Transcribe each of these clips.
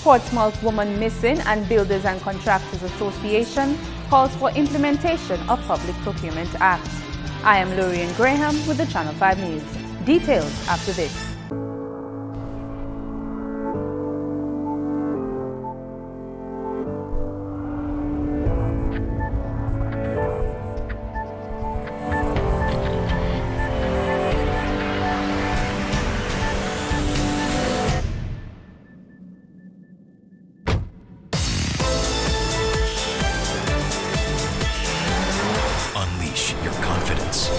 Portsmouth Woman Missing and Builders and Contractors Association calls for implementation of Public Procurement Act. I am Lorian Graham with the Channel 5 News. Details after this. Unleash your confidence.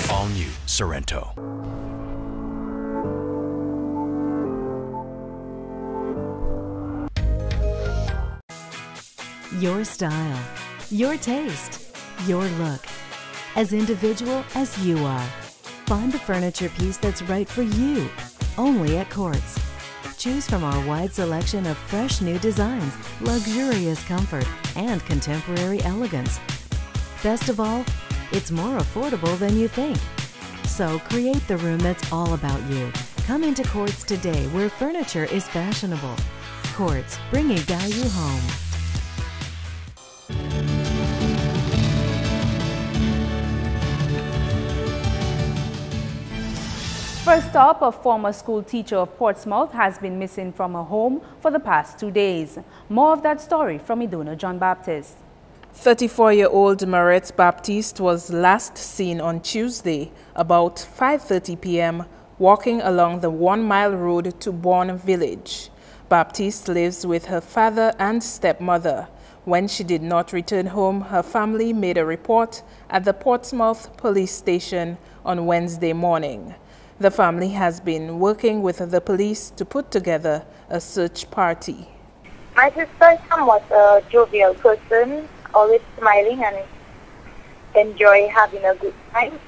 All new Sorento. Your style, your taste, your look. As individual as you are. Find the furniture piece that's right for you, only at Quartz. Choose from our wide selection of fresh new designs, luxurious comfort, and contemporary elegance. Best of all, it's more affordable than you think. So create the room that's all about you. Come into Quartz today, where furniture is fashionable. Quartz, bringing value home. First up, a former school teacher of Portsmouth has been missing from her home for the past 2 days. More of that story from Iduna John Baptist. 34-year-old Marette Baptiste was last seen on Tuesday about 5:30 p.m. walking along the 1-mile road to Bourne Village. Baptiste lives with her father and stepmother. When she did not return home, her family made a report at the Portsmouth police station on Wednesday morning. The family has been working with the police to put together a search party. My sister is somewhat a jovial person, always smiling and enjoy having a good time.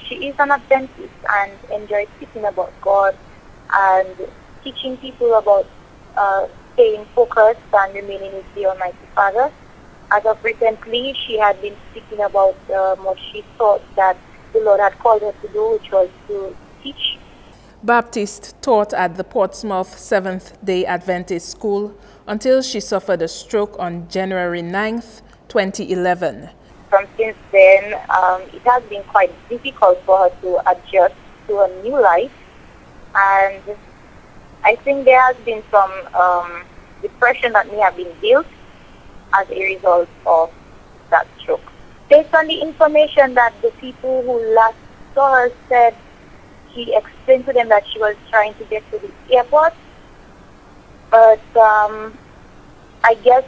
She is an Adventist and enjoys speaking about God and teaching people about staying focused and remaining with the Almighty Father. As of recently, she had been speaking about what she thought that the Lord had called her to do, which was to teach. Baptiste taught at the Portsmouth Seventh-day Adventist School until she suffered a stroke on January 9th, 2011. From since then, it has been quite difficult for her to adjust to a new life, and I think there has been some depression that may have been built as a result of that stroke. Based on the information that the people who last saw her said, she explained to them that she was trying to get to the airport, but I guess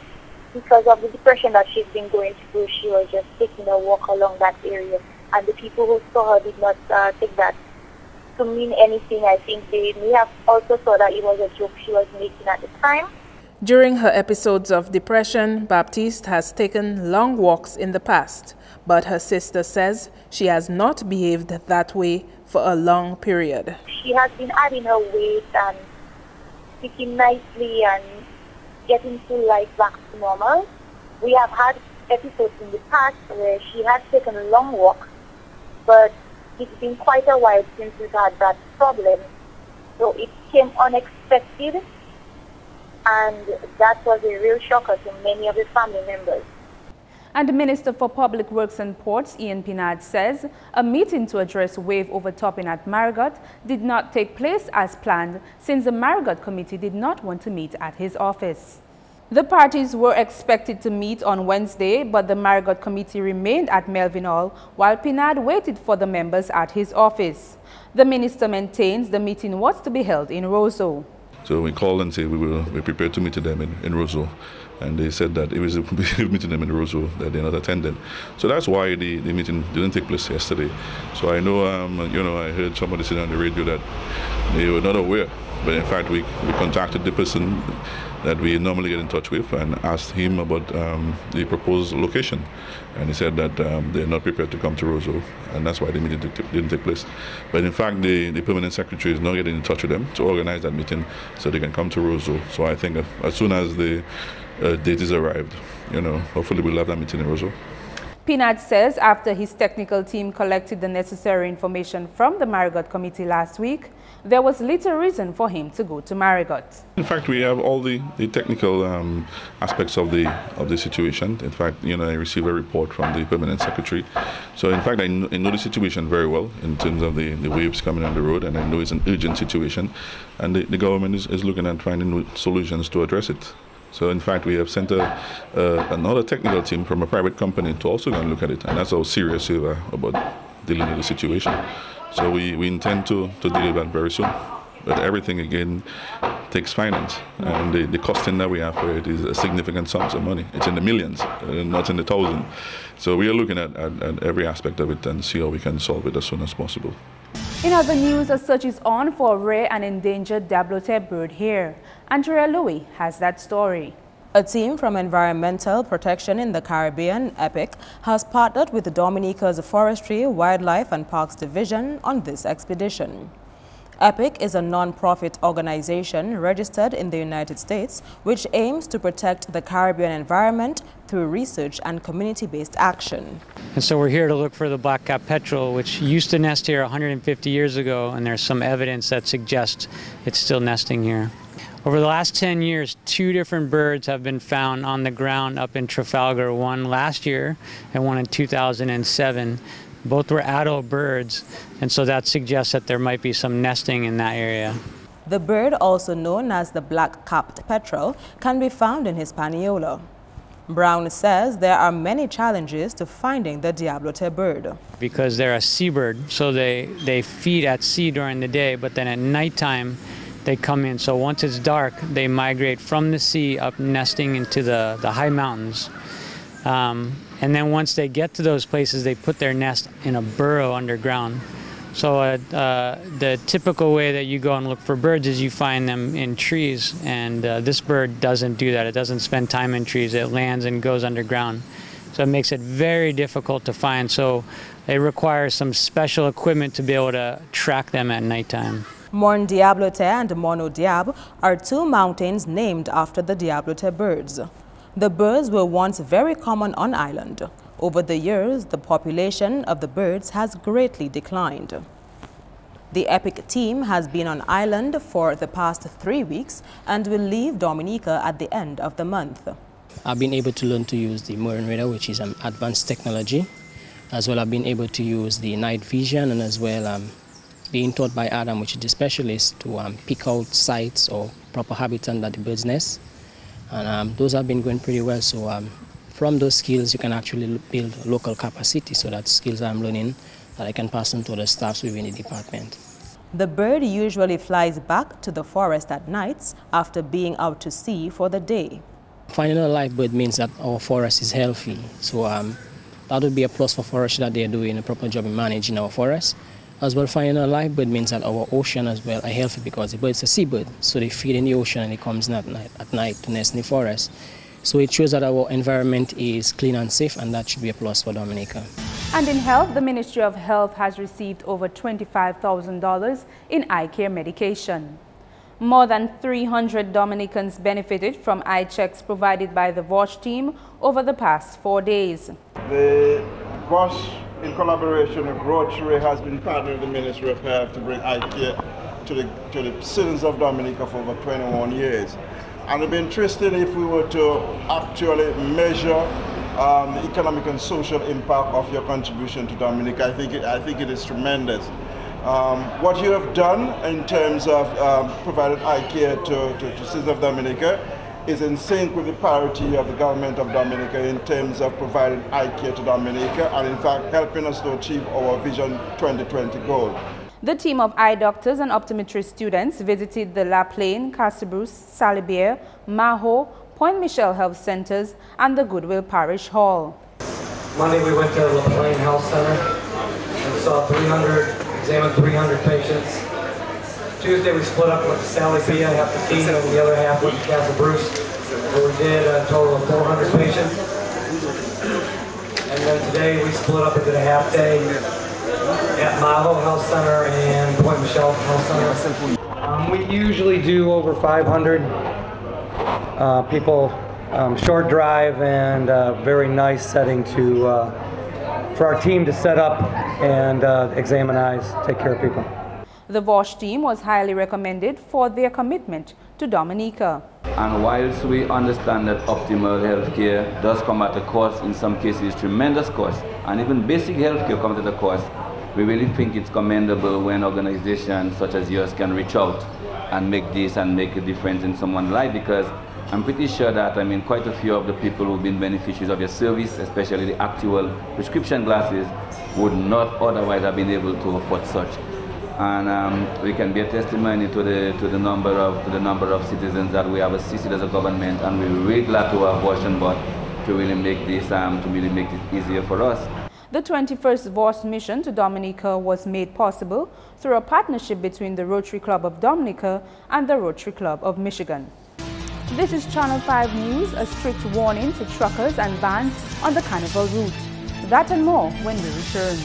because of the depression that she's been going through, she was just taking a walk along that area, and the people who saw her did not take that to mean anything. I think they may have also thought that it was a joke she was making at the time. During her episodes of depression, Baptiste has taken long walks in the past, but her sister says she has not behaved that way for a long period. She has been adding her weight and speaking nicely and getting to life back to normal. We have had episodes in the past where she has taken a long walk, but it's been quite a while since we've had that problem. So it came unexpected, and that was a real shocker to many of the family members. And the Minister for Public Works and Ports, Ian Pinard, says a meeting to address wave overtopping at Marigot did not take place as planned since the Marigot Committee did not want to meet at his office. The parties were expected to meet on Wednesday, but the Marigot Committee remained at Melvin Hall while Pinard waited for the members at his office. The minister maintains the meeting was to be held in Roseau. So we called and said we're prepared to meet them in Roseau. And they said that it was a meeting them in Roseau that they not attended. So that's why the meeting didn't take place yesterday. So I know, I heard somebody say on the radio that they were not aware. But in fact, we contacted the person that we normally get in touch with and asked him about the proposed location. And he said that they're not prepared to come to Roseau, and that's why the meeting didn't take place. But in fact, the permanent secretary is now getting in touch with them to organize that meeting so they can come to Roseau. So I think as soon as the date is arrived, hopefully we'll have that meeting in Roseau. Pinard says after his technical team collected the necessary information from the Marigot committee last week, there was little reason for him to go to Marigot. In fact, we have all the technical aspects of the situation. In fact, I received a report from the permanent secretary. So in fact, I know the situation very well in terms of the waves coming on the road, and I know it's an urgent situation, and the government is looking at finding solutions to address it. So in fact, we have sent another technical team from a private company to also go and look at it, and that's how serious we are about dealing with the situation. So we intend to deal with that very soon. But everything, again, takes finance, and the costing that we have for it is a significant sum of money. It's in the millions, not in the thousands. So we are looking at every aspect of it and see how we can solve it as soon as possible. In other news, a search is on for a rare and endangered diablote bird here. Andrea Louis has that story. A team from Environmental Protection in the Caribbean, EPIC, has partnered with Dominica's Forestry, Wildlife and Parks Division on this expedition. EPIC is a non-profit organization registered in the United States which aims to protect the Caribbean environment through research and community-based action. And so we're here to look for the black-capped petrel, which used to nest here 150 years ago, and there's some evidence that suggests it's still nesting here. Over the last 10 years, 2 different birds have been found on the ground up in Trafalgar, one last year and one in 2007. Both were adult birds, and so that suggests that there might be some nesting in that area. The bird, also known as the black-capped petrel, can be found in Hispaniola. Brown says there are many challenges to finding the diablote bird. Because they're a seabird, so they feed at sea during the day, but then at nighttime they come in. So once it's dark, they migrate from the sea up nesting into the high mountains. And then once they get to those places, they put their nest in a burrow underground. So the typical way that you go and look for birds is you find them in trees, and this bird doesn't do that. It doesn't spend time in trees. It lands and goes underground. So it makes it very difficult to find. So it requires some special equipment to be able to track them at nighttime. Morne Diablote and Mono Diab are 2 mountains named after the diablote birds. The birds were once very common on island. Over the years, the population of the birds has greatly declined. The EPIC team has been on island for the past 3 weeks and will leave Dominica at the end of the month. I've been able to learn to use the Marine radar, which is an advanced technology. As well, I've been able to use the night vision, and as well being taught by Adam, which is the specialist, to pick out sites or proper habitat that the birds nest. And those have been going pretty well. So from those skills, you can actually build local capacity. So that's skills I'm learning that I can pass on to other staffs within the department. The bird usually flies back to the forest at nights after being out to sea for the day. Finding a live bird means that our forest is healthy. So that would be a plus for forestry, that they're doing a proper job in managing our forest. As well, finding a live bird means that our ocean as well are healthy, because the bird's a seabird, so they feed in the ocean and it comes in at night to nest in the forest. So it shows that our environment is clean and safe, and that should be a plus for Dominica. And in health, the Ministry of Health has received over $25,000 in eye care medication. More than 300 Dominicans benefited from eye checks provided by the VOSH team over the past 4 days. The VOSH, in collaboration with Rotary, has been partnering with the Ministry of Health to bring eye care to the citizens of Dominica for over 21 years. And it would be interesting if we were to actually measure the economic and social impact of your contribution to Dominica. I think it is tremendous. What you have done in terms of providing eye care to citizens of Dominica is in sync with the priority of the government of Dominica in terms of providing eye care to Dominica, and in fact helping us to achieve our Vision 2020 goal. The team of eye doctors and optometry students visited the La Plaine, Cassabruce, Salibier, Maho, Point Michel Health Centers and the Goodwill Parish Hall. Monday we went to La Plaine Health Center and examined 300 patients. Tuesday we split up with Salibier, half the team, and the other half went to Cassabruce, where we did a total of 400 patients. And then today we split up and did a half day at Maho Health Center and Point Michel Health Center. We usually do over 500 people, short drive and very nice setting to for our team to set up and examine eyes, take care of people. The VOSH team was highly recommended for their commitment to Dominica. And whilst we understand that optimal healthcare does come at a cost, in some cases tremendous cost, and even basic healthcare comes at a cost, we really think it's commendable when organizations such as yours can reach out and make a difference in someone's life, because I'm pretty sure that, quite a few of the people who've been beneficiaries of your service, especially the actual prescription glasses, would not otherwise have been able to afford such. And we can be a testimony to the number of citizens that we have assisted as a government, and we're really glad to have VOSH on board to really make this it easier for us. The 21st VOSH mission to Dominica was made possible through a partnership between the Rotary Club of Dominica and the Rotary Club of Michigan. This is Channel 5 News, a strict warning to truckers and vans on the Carnival route. That and more when we return.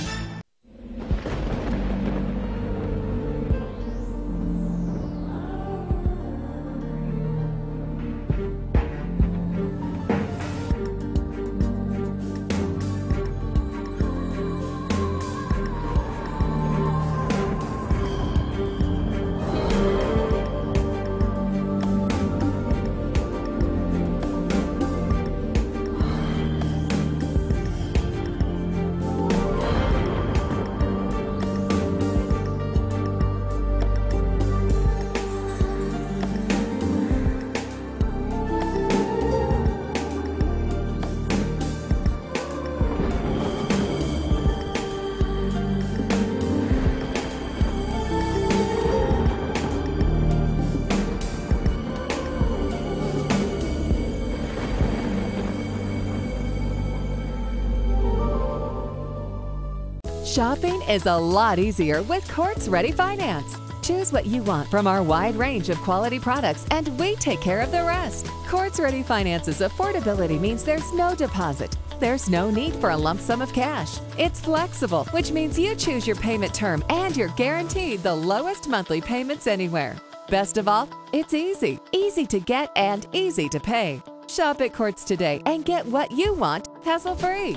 Shopping is a lot easier with Courts Ready Finance. Choose what you want from our wide range of quality products, and we take care of the rest. Courts Ready Finance's affordability means there's no deposit. There's no need for a lump sum of cash. It's flexible, which means you choose your payment term and you're guaranteed the lowest monthly payments anywhere. Best of all, it's easy. Easy to get and easy to pay. Shop at Courts today and get what you want hassle-free.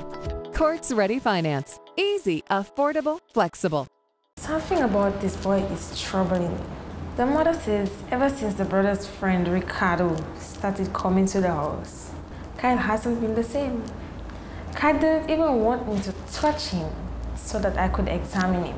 Courts Ready Finance. Easy, affordable, flexible. Something about this boy is troubling. The mother says ever since the brother's friend Ricardo started coming to the house, Kyle hasn't been the same. Kyle didn't even want me to touch him so that I could examine him.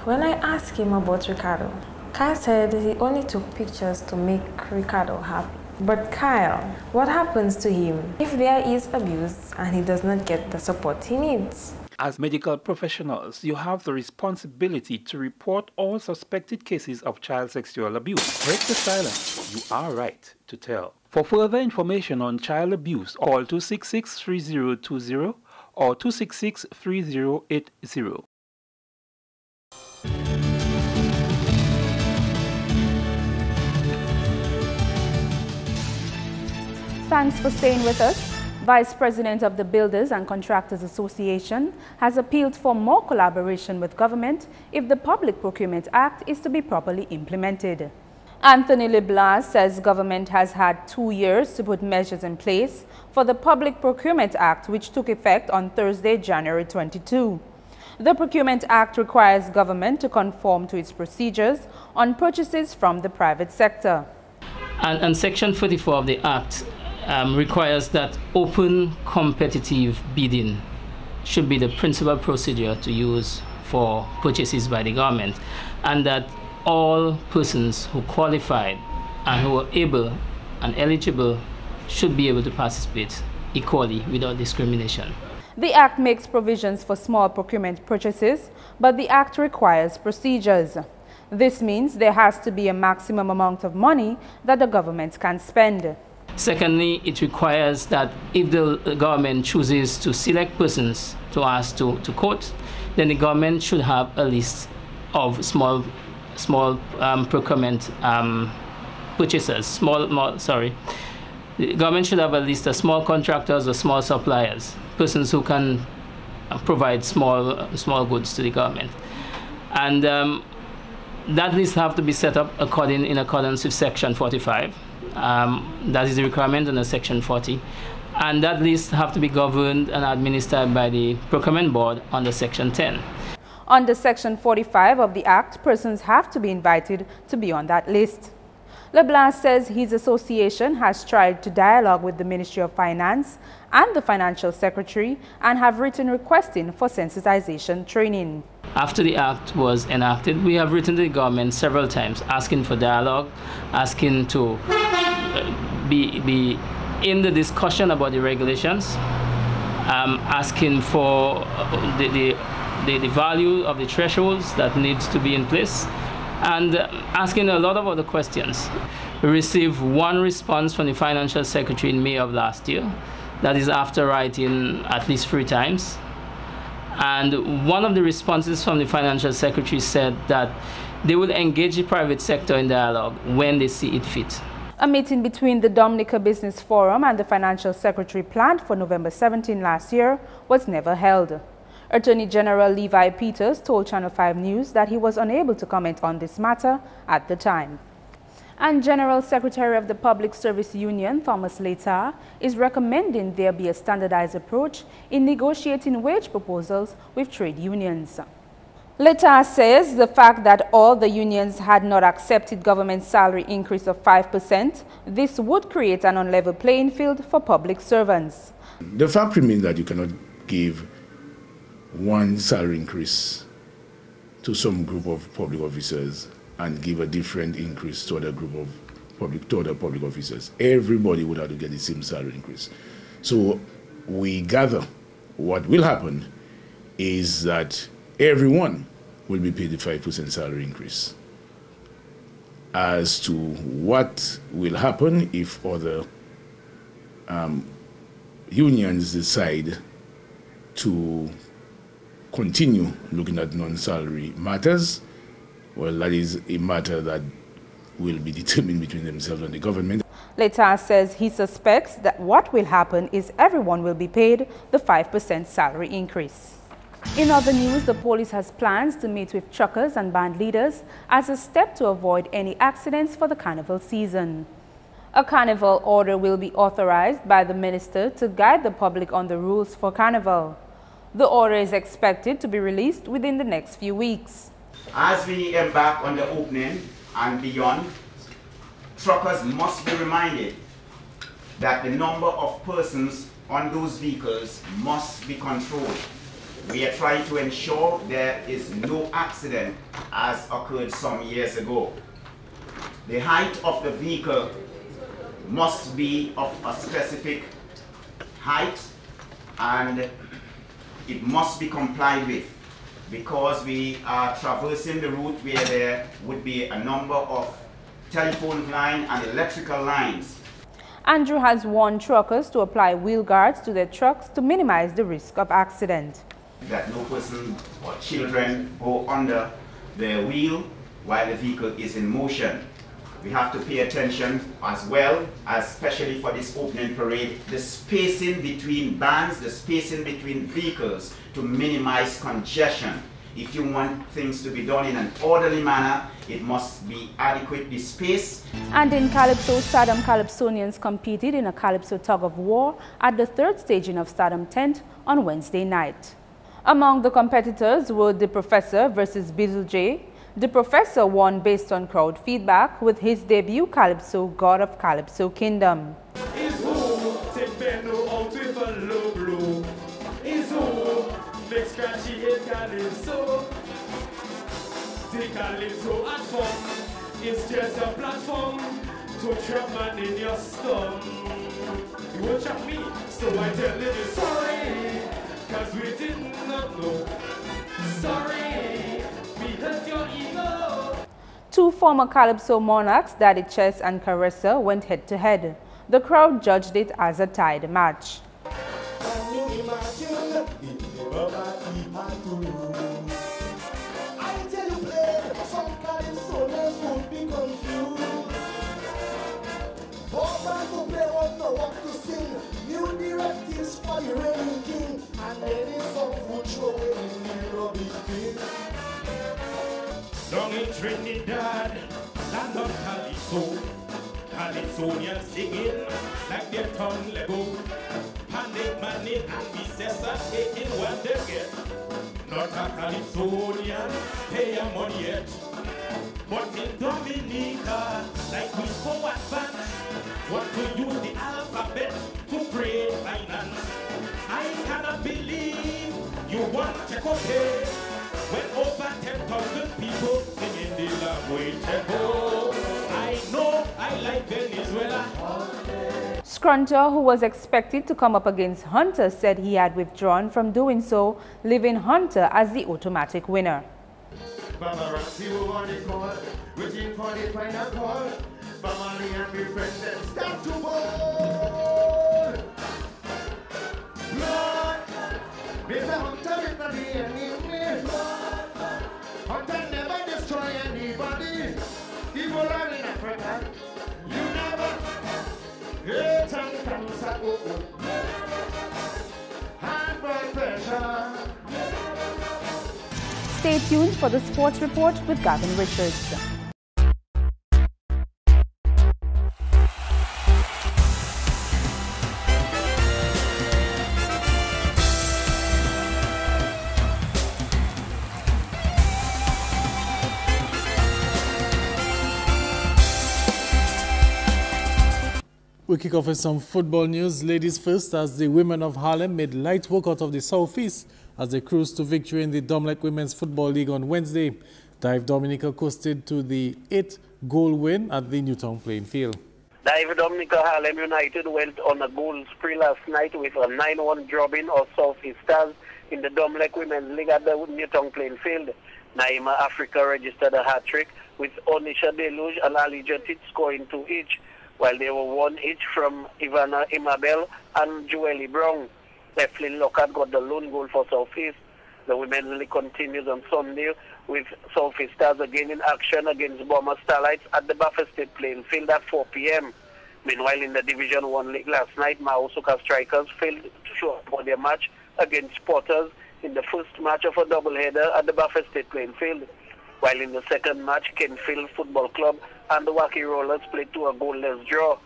When I asked him about Ricardo, Kyle said he only took pictures to make Ricardo happy. But Kyle, what happens to him if there is abuse and he does not get the support he needs? As medical professionals, you have the responsibility to report all suspected cases of child sexual abuse. Break the silence. You are right to tell. For further information on child abuse, call 266-3020 or 266-3080. Thanks for staying with us. Vice President of the Builders and Contractors Association has appealed for more collaboration with government if the Public Procurement Act is to be properly implemented. Anthony LeBlanc says government has had 2 years to put measures in place for the Public Procurement Act, which took effect on Thursday, January 22. The Procurement Act requires government to conform to its procedures on purchases from the private sector. And Section 44 of the Act requires that open competitive bidding should be the principal procedure to use for purchases by the government, and that all persons who qualified and who are able and eligible should be able to participate equally without discrimination. The Act makes provisions for small procurement purchases, but the Act requires procedures. This means there has to be a maximum amount of money that the government can spend. Secondly, it requires that if the government chooses to select persons to ask to quote, then the government should have a list of small procurement purchasers. The government should have a list of small contractors or small suppliers, persons who can provide small goods to the government, and that list have to be set up in accordance with Section 45. That is the requirement under Section 40. And that list have to be governed and administered by the Procurement Board under Section 10. Under Section 45 of the Act, persons have to be invited to be on that list. LeBlanc says his association has tried to dialogue with the Ministry of Finance and the Financial Secretary and have written requesting for sensitization training. After the Act was enacted, we have written to the government several times asking for dialogue, asking to be in the discussion about the regulations, asking for the value of the thresholds that needs to be in place, and asking a lot of other questions. We received one response from the Financial Secretary in May of last year. That is after writing at least 3 times. And one of the responses from the Financial Secretary said that they will engage the private sector in dialogue when they see it fit. A meeting between the Dominica Business Forum and the Financial Secretary planned for November 17 last year was never held. Attorney General Levi Peters told Channel 5 News that he was unable to comment on this matter at the time. And General Secretary of the Public Service Union, Thomas Letar, is recommending there be a standardized approach in negotiating wage proposals with trade unions. Letar says the fact that all the unions had not accepted government salary increase of 5%, this would create an unlevel playing field for public servants. The fact remains that you cannot give one salary increase to some group of public officers and give a different increase to other group of other public officers. Everybody would have to get the same salary increase. So we gather what will happen is that everyone will be paid the 5% salary increase. As to what will happen if other unions decide to continue looking at non-salary matters, well, that is a matter that will be determined between themselves and the government. Letar says he suspects that what will happen is everyone will be paid the 5% salary increase. In other news, the police has plans to meet with truckers and band leaders as a step to avoid any accidents for the carnival season. A carnival order will be authorized by the minister to guide the public on the rules for carnival. The order is expected to be released within the next few weeks. As we embark on the opening and beyond, truckers must be reminded that the number of persons on those vehicles must be controlled. We are trying to ensure there is no accident as occurred some years ago. The height of the vehicle must be of a specific height and it must be complied with, because we are traversing the route where there would be a number of telephone line and electrical lines. Andrew has warned truckers to apply wheel guards to their trucks to minimize the risk of accident. That no person or children go under the wheel while the vehicle is in motion. We have to pay attention as well, especially for this opening parade, the spacing between bands, the spacing between vehicles to minimize congestion. If you want things to be done in an orderly manner, it must be adequately spaced. And in Calypso, Stardom Calypsonians competed in a Calypso tug of war at the 3rd staging of Stardom Tent on Wednesday night. Among the competitors were The Professor versus Bizzle J. The Professor won based on crowd feedback with his debut Calypso, God of Calypso Kingdom. It's just a platform to trap man in your stomach. You won't trap me, so I tell you sorry, cause we did not know. Sorry, we hurt your ego. Two former Calypso monarchs, Daddy Chess and Caressa, went head-to-head. The crowd judged it as a tied match. Down in Trinidad, land of Calypso, Californians singing like their tongue Lego. Panic money and we taking what they get. Not a Californian pay your money yet. But in Dominica, like we so advanced, want to use the alphabet to create finance. I cannot believe you want to copy when over 10,000 people singing the language Tego. I know I like Venezuela. Scrunter, who was expected to come up against Hunter, said he had withdrawn from doing so, leaving Hunter as the automatic winner. Paparazzi over the call, waiting for the final call. Family and my friends then start to bowl. Lord, Mr. Hunter will not be enemy. Hunter never destroy anybody. People are in Africa. You never hate and cancer. High blood pressure. Stay tuned for the sports report with Gavin Richards. We kick off with some football news. Ladies first, as the women of Harlem made light work out of the Southeast as they cruised to victory in the Domlec Women's Football League on Wednesday. Dive Dominica coasted to the 8-goal win at the Newtown playing field. Dive Dominica Harlem United went on a goal spree last night with a 9-1 drubbing of Southeast Stars in the Domlec Women's League at the Newtown playing field. Naima Africa registered a hat-trick with Onisha Deluge and Ali Jetit scoring 2 each, while they were 1 each from Ivana Imabel and Joelle Brown. Eflin Lockhart got the lone goal for Southeast. The Women's League continues on Sunday with Southeast Stars again in action against Bomber Starlights at the Buffer State playing field at 4 p.m. Meanwhile, in the Division 1 League last night, Maosuka Strikers failed to show up for their match against Potters in the first match of a doubleheader at the Buffer State playing field. While in the second match, Kenfield Football Club and the Wacky Rollers played to a goalless draw.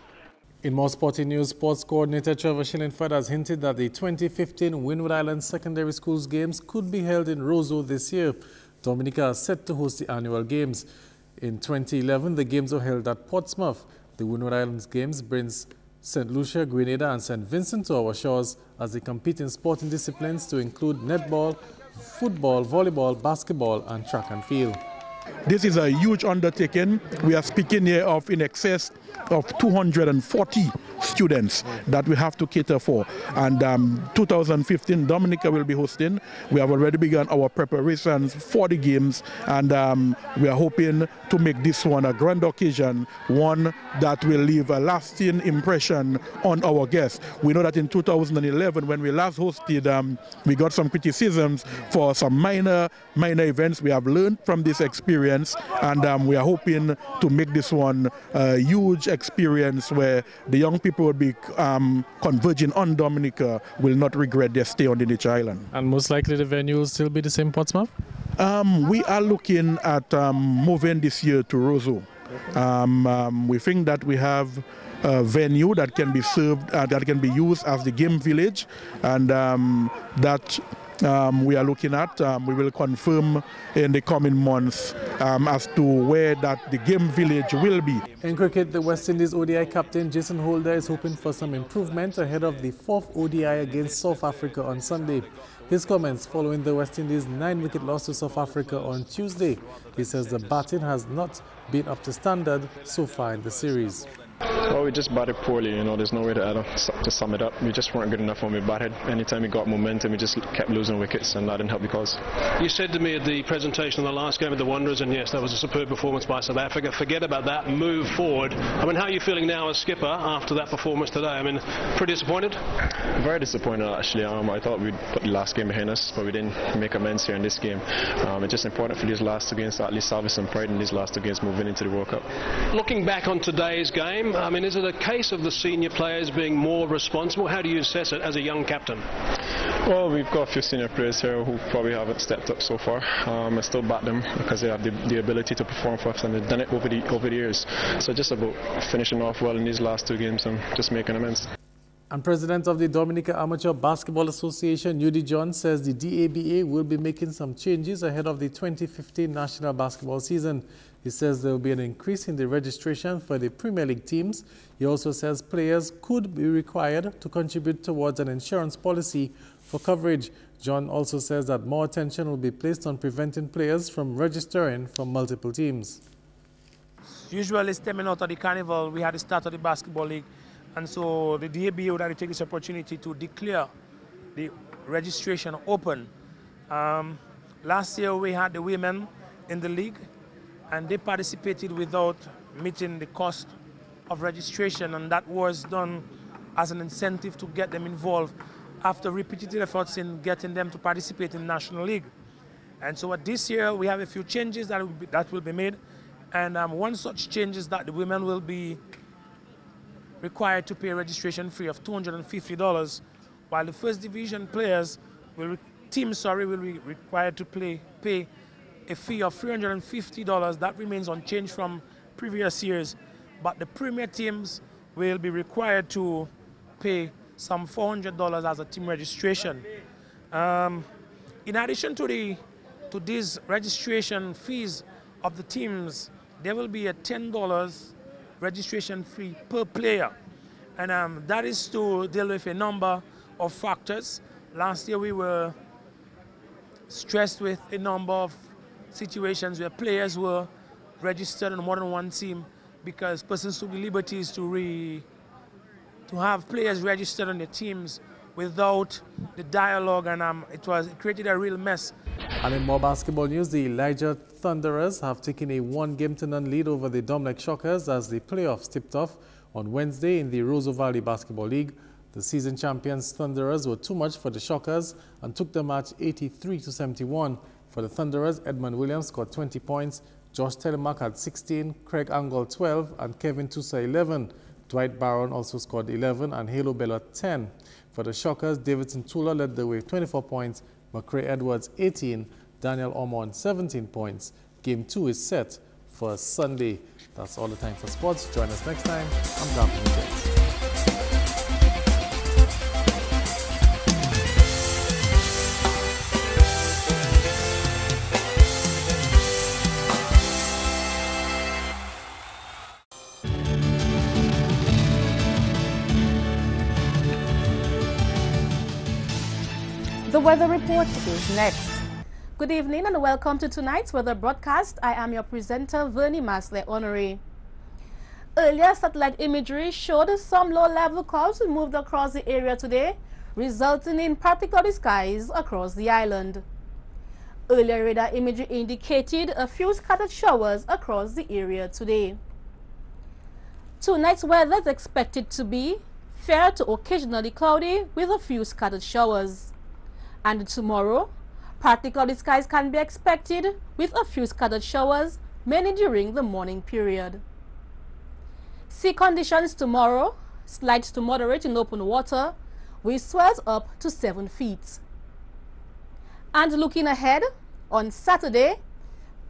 In more sporting news, sports coordinator Trevor Shillingford has hinted that the 2015 Windward Island Secondary Schools Games could be held in Roseau this year. Dominica is set to host the annual games. In 2011, the games were held at Portsmouth. The Windward Islands Games brings St. Lucia, Grenada and St. Vincent to our shores as they compete in sporting disciplines to include netball, football, volleyball, basketball and track and field. This is a huge undertaking. We are speaking here of in excess of 240 students that we have to cater for. And 2015, Dominica will be hosting. We have already begun our preparations for the games, and we are hoping to make this one a grand occasion, one that will leave a lasting impression on our guests. We know that in 2011, when we last hosted, we got some criticisms for some minor events. We have learned from this experience, and we are hoping to make this one a huge experience where the young people will be converging on Dominica, will not regret their stay on the Nature Island. And most likely the venue will still be the same Portsmouth? We are looking at moving this year to Roseau. We think that we have a venue that can be served, that can be used as the game village, and that we are looking at. We will confirm in the coming months as to where that the game village will be. In cricket, the West Indies ODI captain Jason Holder is hoping for some improvement ahead of the 4th ODI against South Africa on Sunday. His comments following the West Indies' 9-wicket loss to South Africa on Tuesday. He says the batting has not been up to standard so far in the series. Well, we just batted poorly, you know, there's no way to sum it up. We just weren't good enough when we batted. Anytime we got momentum, we just kept losing wickets, and that didn't help the cause. You said to me at the presentation of the last game of the Wanderers, and yes, that was a superb performance by South Africa. Forget about that, move forward. I mean, how are you feeling now as skipper after that performance today? I mean, pretty disappointed? Very disappointed, actually. I thought we'd put the last game behind us, but we didn't make amends here in this game. It's just important for these last 2 games to at least salvage some pride in these last 2 games moving into the World Cup. Looking back on today's game, I mean, is it a case of the senior players being more responsible? How do you assess it as a young captain? Well, we've got a few senior players here who probably haven't stepped up so far. I still back them because they have the ability to perform for us, and they've done it over the years. So just about finishing off well in these last 2 games and just making amends. And President of the Dominica Amateur Basketball Association, Yudi John, says the DABA will be making some changes ahead of the 2015 national basketball season. He says there will be an increase in the registration for the Premier League teams. He also says players could be required to contribute towards an insurance policy for coverage. John also says that more attention will be placed on preventing players from registering for multiple teams. Usually stemming out of the carnival, we had the start of the basketball league. And so the DABA would like to take this opportunity to declare the registration open. Last year we had the women in the league, and they participated without meeting the cost of registration, and that was done as an incentive to get them involved after repeated efforts in getting them to participate in National League. And so this year we have a few changes that will be made, and one such change is that the women will be required to pay a registration fee of $250, while the first division players teams will be required to pay a fee of $350. That remains unchanged from previous years, but the premier teams will be required to pay some $400 as a team registration. In addition to these registration fees of the teams, there will be a $10 registration fee per player, and that is to deal with a number of factors. Last year we were stressed with a number of situations where players were registered on more than one team because persons took the liberties to have players registered on the teams without the dialogue, and it created a real mess. And in more basketball news, the Elijah Thunderers have taken a 1-0 lead over the Domlek Shockers as the playoffs tipped off on Wednesday in the Roseau Valley Basketball League. The season champions Thunderers were too much for the Shockers and took the match 83-71. For the Thunderers, Edmund Williams scored 20 points, Josh Telemark had 16, Craig Angle 12, and Kevin Tusa 11. Dwight Barron also scored 11 and Halo Bella 10. For the Shockers, Davidson Tula led the way 24 points, McCray Edwards 18, Daniel Ormond 17 points. Game 2 is set for Sunday. That's all the time for sports. Join us next time. I'm Jonathan. The weather report is next. Good evening and welcome to tonight's weather broadcast. I am your presenter, Vernie Masle Honoré. Earlier satellite imagery showed some low-level clouds moved across the area today, resulting in partly cloudy skies across the island. Earlier radar imagery indicated a few scattered showers across the area today. Tonight's weather is expected to be fair to occasionally cloudy with a few scattered showers. And tomorrow, partly cloudy skies can be expected with a few scattered showers, mainly during the morning period. Sea conditions tomorrow, slight to moderate in open water, with swells up to 7 feet. And looking ahead, on Saturday,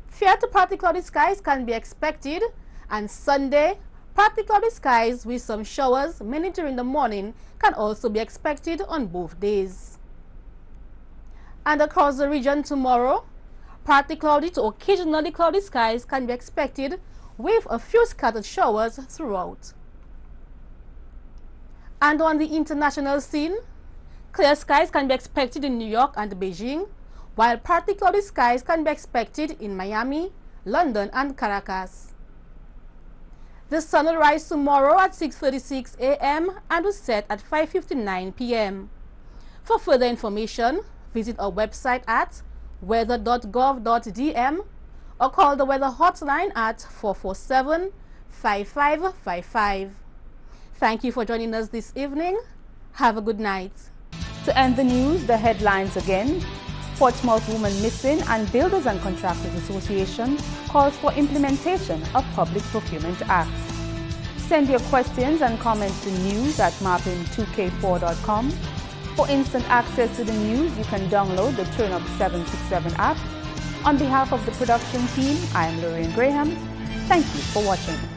fair to partly cloudy skies can be expected, and Sunday, partly cloudy skies with some showers, mainly during the morning, can also be expected on both days. And across the region tomorrow, partly cloudy to occasionally cloudy skies can be expected with a few scattered showers throughout. And on the international scene, clear skies can be expected in New York and Beijing, while partly cloudy skies can be expected in Miami, London and Caracas. The sun will rise tomorrow at 6:36 a.m. and will set at 5:59 p.m. For further information, visit our website at weather.gov.dm or call the weather hotline at 447-5555. Thank you for joining us this evening. Have a good night. To end the news, the headlines again. Portsmouth woman missing and Builders and Contractors Association calls for implementation of Public Procurement Act. Send your questions and comments to news@mapping2k4.com. For instant access to the news, you can download the Turn Up 767 app. On behalf of the production team, I am Lorraine Graham. Thank you for watching.